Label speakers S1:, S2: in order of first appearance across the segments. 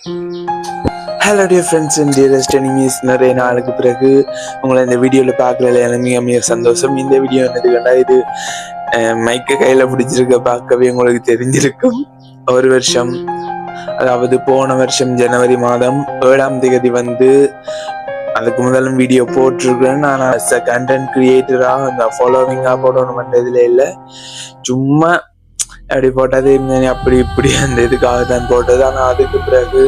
S1: Hello dear friends and dearest enemies, நிறைய நாளுக்கு பிறகு உங்களை இந்த வீடியோவில் பார்க்கல எனக்கு மிக மிக சந்தோஷம். இந்த வீடியோ என்னதுன்னா, இது மைக்கை கையில் பிடிச்சிருக்க பார்க்கவே உங்களுக்கு தெரிஞ்சிருக்கும். ஒரு வருஷம், அதாவது போன வருஷம் ஜனவரி மாதம் 7ஆம் தேதி வந்து அதுக்கு முதலும் வீடியோ போட்டிருக்கேன். நான் கண்டென்ட் கிரியேட்டராக அந்த ஃபாலோவிங்காக போடணும் பண்ணுறதுல இல்லை, சும்மா அப்படி போட்டது அப்படி இப்படி அந்த இதுக்காக தான் போட்டது. ஆனால் அதுக்கு பிறகு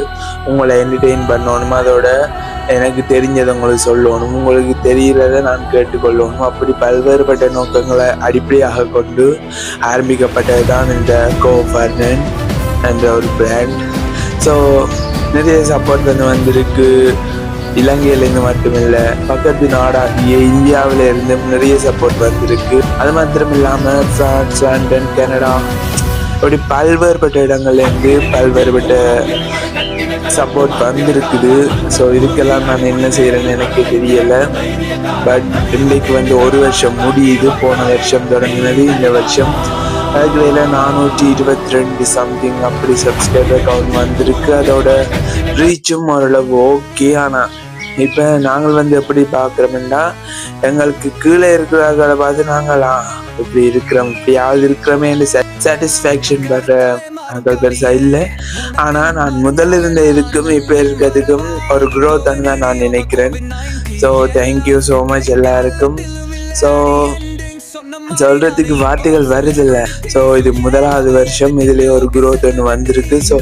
S1: உங்களை என்டர்டெயின் பண்ணணும், அதோட எனக்கு தெரிஞ்சதை உங்களுக்கு சொல்லணும், உங்களுக்கு தெரிகிறத நான் கேட்டுக்கொள்ளணும். அப்படி பல்வேறுபட்ட நோக்கங்களை அடிப்படையாக கொண்டு ஆரம்பிக்கப்பட்டது தான் இந்த கோஃபர்னன் என்ற ஒரு பிராண்ட். ஸோ நிறைய சப்போர்ட் வந்திருக்கு. இலங்கையிலேருந்து மட்டுமில்லை, பக்கத்து நாடாகிய இந்தியாவில இருந்து நிறைய சப்போர்ட் வந்திருக்கு. அது மாத்திரம் இல்லாமல் பிரான்ஸ், லண்டன், கனடா, அப்படி பல்வேறுபட்ட இடங்கள்லேருந்து பல்வேறுபட்ட சப்போர்ட் வந்திருக்குது. ஸோ இதுக்கெல்லாம் நான் என்ன செய்கிறேன்னு எனக்கு தெரியலை. பட் இன்றைக்கு வந்து ஒரு வருஷம் முடியுது. போன வருஷம் தொடங்கினது, இந்த வருஷம் அதுக்குள்ள 422 சம்திங் அப்படி சப்ஸ்கிரைபர் கவுண்ட் வந்திருக்கு. அதோட ரீச்சும் ஓரளவு ஓகே. ஆனால் இப்போ நாங்கள் வந்து எப்படி பார்க்குறோம்னா, எங்களுக்கு கீழே இருக்கிறவர்களை பார்த்து நாங்களா இப்படி இருக்கிறோம், இப்படியாவது இருக்கிறோமே என்று சாட்டிஸ்ஃபேக்ஷன் படுற நாங்கள் பெருசாக இல்லை. ஆனால் நான் முதல்ல இருந்த இதுக்கும் இப்போ இருக்கிறதுக்கும் ஒரு க்ரோத்ன்னு தான் நான் நினைக்கிறேன். ஸோ தேங்க்யூ ஸோ மச் எல்லாருக்கும். ஸோ சொல்றதுக்கு வார்த்தைகள் வருதில்லை. ஸோ இது முதலாவது வருஷம், இதுலேயே ஒரு க்ரோத் ஒன்று வந்திருக்கு. ஸோ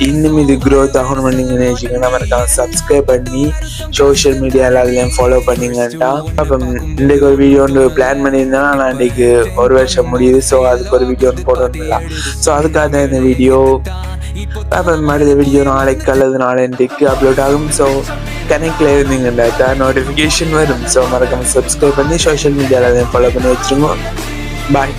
S1: இன்னும் இது க்ரோத் ஆகணும்னு நீங்கள் நினைச்சிங்கன்னா மறக்காம சப்ஸ்கிரைப் பண்ணி சோஷியல் மீடியாவில் அதுலேயும் ஃபாலோ பண்ணிங்கன்ட்டா. அப்போ இன்றைக்கு ஒரு வீடியோ ஒன்று பிளான் பண்ணியிருந்தேன்னா, நான் இன்றைக்கு ஒரு வருஷம் முடியுது. ஸோ அதுக்கு ஒரு வீடியோ ஒன்று போடணும்ல. ஸோ அதுக்காக தான் இந்த வீடியோ. அப்போ அடுத்த வீடியோ நாளைக்கு அல்லது நாளைக்கு அப்லோட் ஆகும். ஸோ கனெக்டில் இருந்தீங்கன்னாக்கா நோட்டிஃபிகேஷன் வரும். ஸோ மறக்காம சப்ஸ்கிரைப் பண்ணி சோஷியல் மீடியாவில் ஃபாலோ பண்ணி வச்சுருங்க. பாய்.